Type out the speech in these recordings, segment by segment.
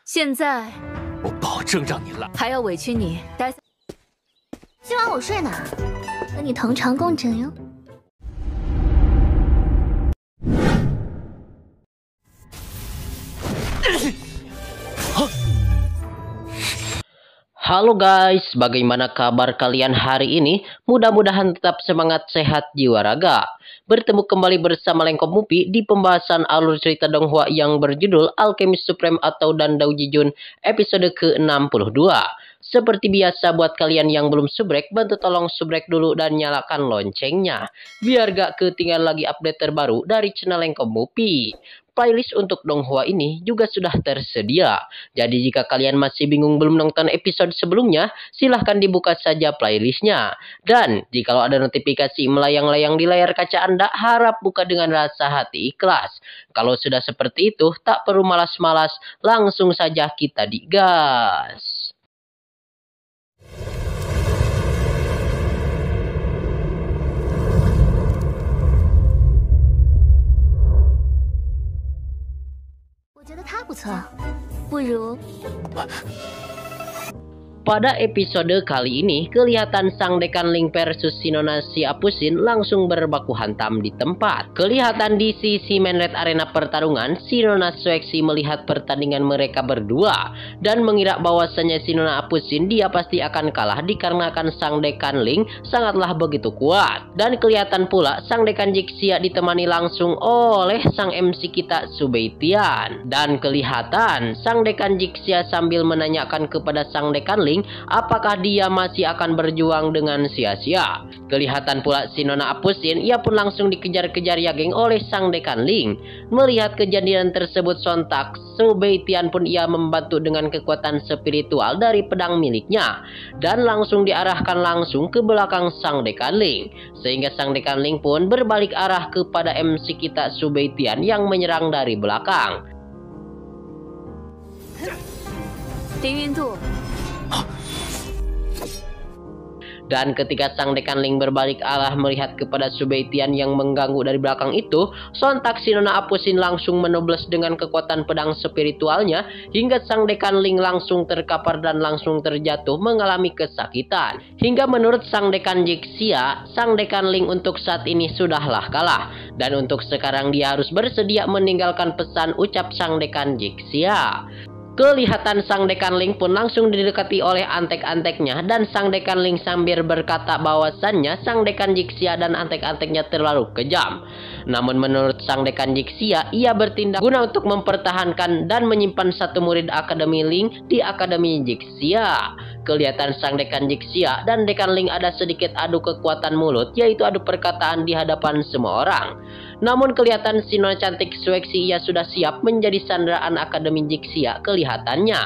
现在我保证让你烂，还要委屈你待。今晚我睡哪？和你同床共枕哟。Halo guys, bagaimana kabar kalian hari ini? Mudah-mudahan tetap semangat, sehat jiwa raga. Bertemu kembali bersama Lengkop Mupi di pembahasan alur cerita Donghua yang berjudul Alchemist Supreme atau Dandao Jijun episode ke-62. Seperti biasa buat kalian yang belum subrek, bantu tolong subrek dulu dan nyalakan loncengnya biar gak ketinggalan lagi update terbaru dari channel Lengkop Mupi. Playlist untuk Donghua ini juga sudah tersedia. Jadi jika kalian masih bingung belum nonton episode sebelumnya, silahkan dibuka saja playlistnya. Dan jika ada notifikasi melayang-layang di layar kaca Anda, harap buka dengan rasa hati ikhlas. Kalau sudah seperti itu, tak perlu malas-malas, langsung saja kita digas. Pada episode kali ini, kelihatan sang Dekan Ling versus Shinona si Apusin langsung berbaku hantam di tempat. Kelihatan di sisi main red arena pertarungan, Shinona Shueqi melihat pertandingan mereka berdua dan mengira bahwasannya Shinona Apusin dia pasti akan kalah dikarenakan sang Dekan Ling sangatlah begitu kuat. Dan kelihatan pula sang Dekan Jixia ditemani langsung oleh sang MC kita Subeitian. Dan kelihatan sang Dekan Jixia sambil menanyakan kepada sang Dekan Ling apakah dia masih akan berjuang dengan sia-sia. Kelihatan pula Shinona Apusin, ia pun langsung dikejar-kejar ya geng oleh sang Dekan Ling. Melihat kejadian tersebut sontak, Subeitian pun ia membantu dengan kekuatan spiritual dari pedang miliknya dan langsung diarahkan langsung ke belakang sang Dekan Ling. Sehingga sang Dekan Ling pun berbalik arah kepada MC kita Subeitian yang menyerang dari belakang. Dan ketika sang Dekan Ling berbalik arah melihat kepada Subeitian yang mengganggu dari belakang itu, sontak Shinona Apusin langsung menobles dengan kekuatan pedang spiritualnya hingga sang Dekan Ling langsung terkapar dan langsung terjatuh mengalami kesakitan. Hingga menurut sang Dekan Jixia, sang Dekan Ling untuk saat ini sudahlah kalah. Dan untuk sekarang dia harus bersedia meninggalkan pesan ucap sang Dekan Jixia. Kelihatan sang Dekan Ling pun langsung didekati oleh antek-anteknya dan sang Dekan Ling sambil berkata bahwasannya sang Dekan Jixia dan antek-anteknya terlalu kejam. Namun menurut sang Dekan Jixia, ia bertindak guna untuk mempertahankan dan menyimpan satu murid Akademi Ling di Akademi Jixia. Kelihatan sang Dekan Jixia dan Dekan Ling ada sedikit adu kekuatan mulut, yaitu adu perkataan di hadapan semua orang. Namun kelihatan Shinona cantik Shueqi ia sudah siap menjadi sandaraan Akademi Jixia kelihatannya.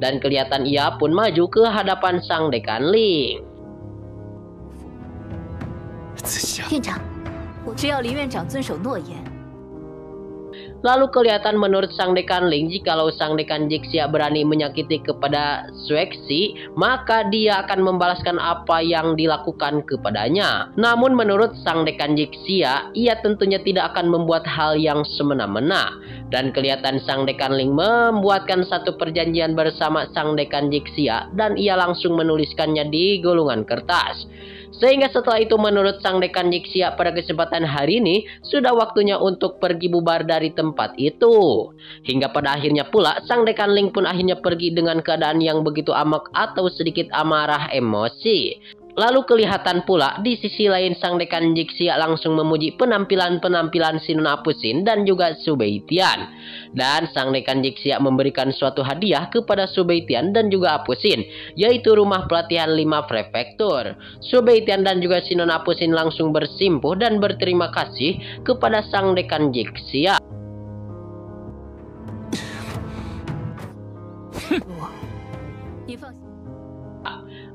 Dan kelihatan ia pun maju ke hadapan sang Dekan Ling. 院长，只要林院长遵守诺言。 Lalu kelihatan menurut sang Dekan Ling, jikalau sang Dekan Jixia berani menyakiti kepada Shueqi, maka dia akan membalaskan apa yang dilakukan kepadanya. Namun menurut sang Dekan Jixia, ia tentunya tidak akan membuat hal yang semena-mena. Dan kelihatan sang Dekan Ling membuatkan satu perjanjian bersama sang Dekan Jixia dan ia langsung menuliskannya di gulungan kertas. Sehingga setelah itu menurut sang Dekan Jixia pada kesempatan hari ini sudah waktunya untuk pergi bubar dari tempat itu. Hingga pada akhirnya pula sang Dekan Ling pun akhirnya pergi dengan keadaan yang begitu amok atau sedikit amarah emosi. Lalu kelihatan pula di sisi lain sang Dekan Jixia langsung memuji penampilan-penampilan Shinona Apusin dan juga Subeitian. Dan sang Dekan Jixia memberikan suatu hadiah kepada Subeitian dan juga Apusin, yaitu rumah pelatihan 5 prefektur. Subeitian dan juga Shinona Apusin langsung bersimpuh dan berterima kasih kepada sang Dekan Jixia.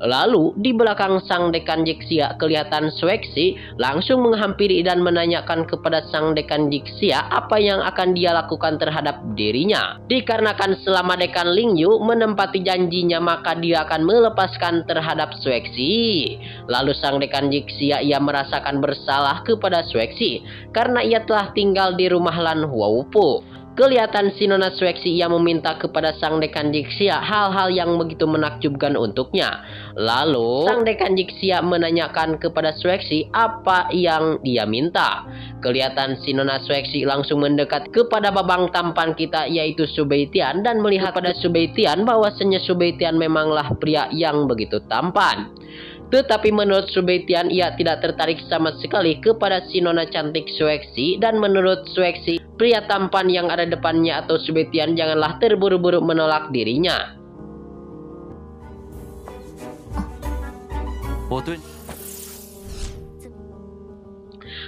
Lalu di belakang sang Dekan Jixia kelihatan Shueqi langsung menghampiri dan menanyakan kepada sang Dekan Jixia apa yang akan dia lakukan terhadap dirinya. Dikarenakan selama Dekan Lingyu menempati janjinya maka dia akan melepaskan terhadap Shueqi. Lalu sang Dekan Jixia ia merasakan bersalah kepada Shueqi karena ia telah tinggal di rumah Lan Huaupu. kelihatan si Nona Swaxi ia meminta kepada sang dekan Jixia hal-hal yang begitu menakjubkan untuknya. Lalu sang dekan Jixia menanyakan kepada Swaxi apa yang dia minta. Kelihatan si Nona Swaxi langsung mendekat kepada babang tampan kita, yaitu Subaitian, dan melihat pada Subaitian bahwasanya Subaitian memanglah pria yang begitu tampan. Tetapi menurut Subaitian ia tidak tertarik sama sekali kepada si Nona cantik Swaxi, dan menurut Swaxi pria tampan yang ada depannya atau Subaitian janganlah terburu-buru menolak dirinya.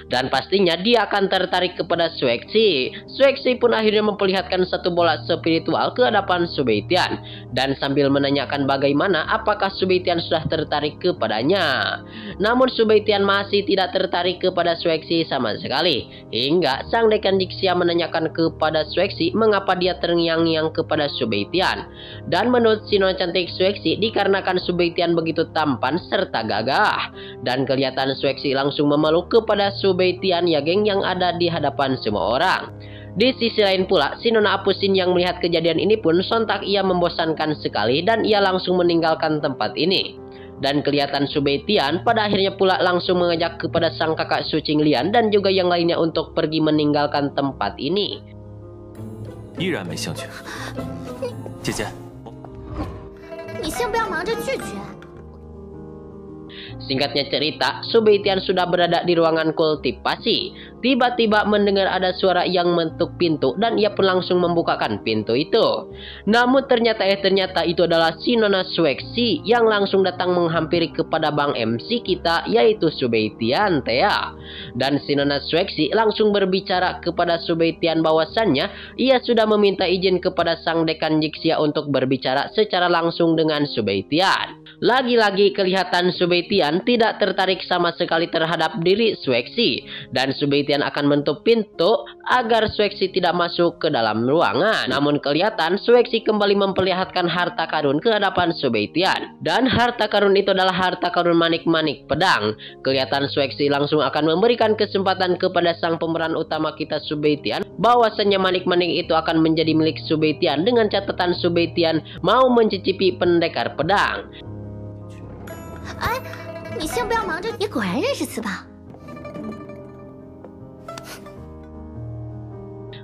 Dan pastinya dia akan tertarik kepada Swaxi. Swaxi pun akhirnya memperlihatkan satu bola spiritual ke hadapan Subaitian, dan sambil menanyakan bagaimana apakah Subaitian sudah tertarik kepadanya. Namun Subaitian masih tidak tertarik kepada Swaxi sama sekali, hingga sang dekan Jixia menanyakan kepada Swaxi mengapa dia terngiang-ngiang kepada Subaitian. Dan menurut si Nona cantik Swaxi, dikarenakan Subaitian begitu tampan serta gagah, dan kelihatan Swaxi langsung memeluk kepada Subaitian ya geng yang ada di hadapan semua orang. Di sisi lain pula, si Nona Apusin yang melihat kejadian ini pun sontak ia membosankan sekali, dan ia langsung meninggalkan tempat ini. Dan kelihatan Subaitian pada akhirnya pula langsung mengajak kepada sang kakak Su Qinglian dan juga yang lainnya untuk pergi meninggalkan tempat ini. 依然没兴趣，姐姐。你先不要忙着拒绝。 Singkatnya cerita, Subaitian sudah berada di ruangan kultivasi. Tiba-tiba mendengar ada suara yang mengetuk pintu, dan ia pun langsung membukakan pintu itu. Namun ternyata itu adalah si Nona Swaxi yang langsung datang menghampiri kepada Bang MC kita, yaitu Subaitian Thea. Dan si Nona Swaxi langsung berbicara kepada Subaitian bahwasannya ia sudah meminta izin kepada sang dekan Jixia untuk berbicara secara langsung dengan Subaitian. Lagi-lagi kelihatan Subaitian tidak tertarik sama sekali terhadap diri Swaxi, dan Subaitian akan menutup pintu agar Swaxi tidak masuk ke dalam ruangan. Namun kelihatan Swaxi kembali memperlihatkan harta karun ke hadapan Subaitian, dan harta karun itu adalah harta karun manik-manik pedang. Kelihatan Swaxi langsung akan memberikan kesempatan kepada sang pemeran utama kita Subaitian bahwasanya manik-manik itu akan menjadi milik Subaitian dengan catatan Subaitian mau mencicipi pendekar pedang. 哎，你先不要忙着，你果然认识此宝。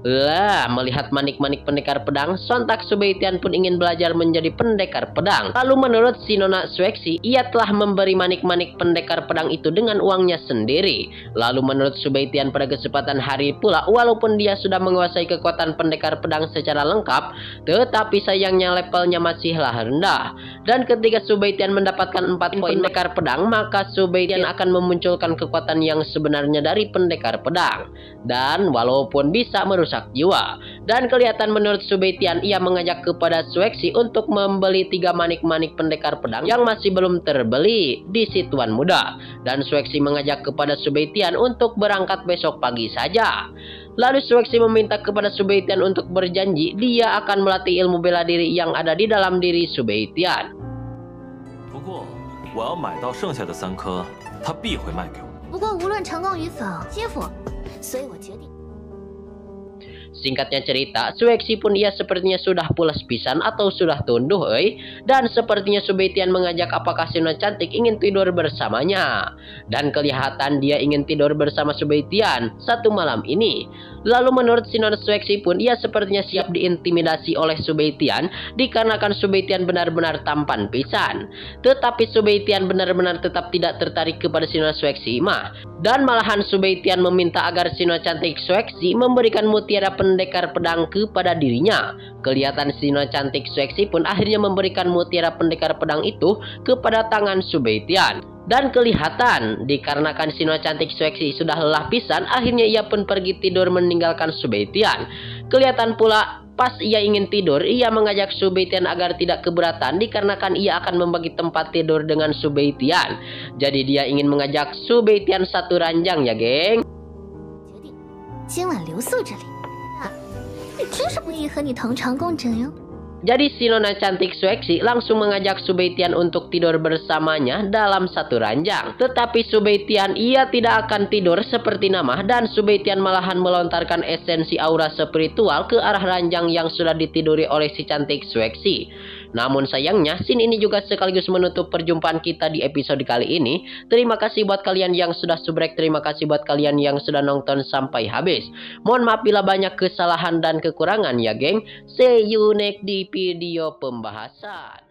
Lah, melihat manik-manik pendekar pedang, sontak Subaitian pun ingin belajar menjadi pendekar pedang. Lalu menurut si Nona Swaxi, ia telah memberi manik-manik pendekar pedang itu dengan uangnya sendiri. Lalu menurut Subaitian pada kesempatan hari pula, walaupun dia sudah menguasai kekuatan pendekar pedang secara lengkap, tetapi sayangnya levelnya masihlah rendah. Dan ketika Subaitian mendapatkan 4 poin pendekar pedang, maka Subaitian akan memunculkan kekuatan yang sebenarnya dari pendekar pedang. Dan walaupun bisa merusak jiwa, dan kelihatan menurut Subaitian ia mengajak kepada Swaxi untuk membeli 3 manik-manik pendekar pedang yang masih belum terbeli di si Tuan Muda, dan Swaxi mengajak kepada Subaitian untuk berangkat besok pagi saja. Lalu Swaxi meminta kepada Subaitian untuk berjanji dia akan melatih ilmu bela diri yang ada di dalam diri Subaitian. 不过我要买到剩下的3颗，他必会卖给我。不过无论成功与否，皆付，所以我决定。 Singkatnya cerita, Swaxi pun ia sepertinya sudah pulas pisan atau sudah tunduh dan sepertinya Subaitian mengajak apakah si Nona cantik ingin tidur bersamanya. Dan kelihatan dia ingin tidur bersama Subaitian satu malam ini. Lalu menurut si Nona Swaxi pun ia sepertinya siap diintimidasi oleh Subaitian dikarenakan Subaitian benar-benar tampan pisan. Tetapi Subaitian benar-benar tetap tidak tertarik kepada si Nona Swaxi mah. Dan malahan Subaitian meminta agar si Nona cantik Swaxi memberikan mutiara pendekar pedang kepada dirinya. Kelihatan si Nona cantik Swaxi pun akhirnya memberikan mutiara pendekar pedang itu kepada tangan Subaitian. Dan kelihatan dikarenakan si Nona cantik Swaxi sudah lelah pisan, akhirnya ia pun pergi tidur meninggalkan Subaitian. Kelihatan pula pas ia ingin tidur, ia mengajak Subaitian agar tidak keberatan dikarenakan ia akan membagi tempat tidur dengan Subaitian. Jadi dia ingin mengajak Subaitian satu ranjang ya geng. 决定今晚留宿这里。真是不宜和你同床共枕哟。Jadi si nona cantik Shuexi langsung mengajak Subeitian untuk tidur bersamanya dalam satu ranjang. Tetapi Subeitian ia tidak akan tidur seperti nama, dan Subeitian malahan melontarkan esensi aura spiritual ke arah ranjang yang sudah ditiduri oleh si cantik Shuexi. Namun sayangnya scene ini juga sekaligus menutup perjumpaan kita di episode kali ini. Terima kasih buat kalian yang sudah subrek, terima kasih buat kalian yang sudah nonton sampai habis. Mohon maaf bila banyak kesalahan dan kekurangan ya geng. See you next di video pembahasan.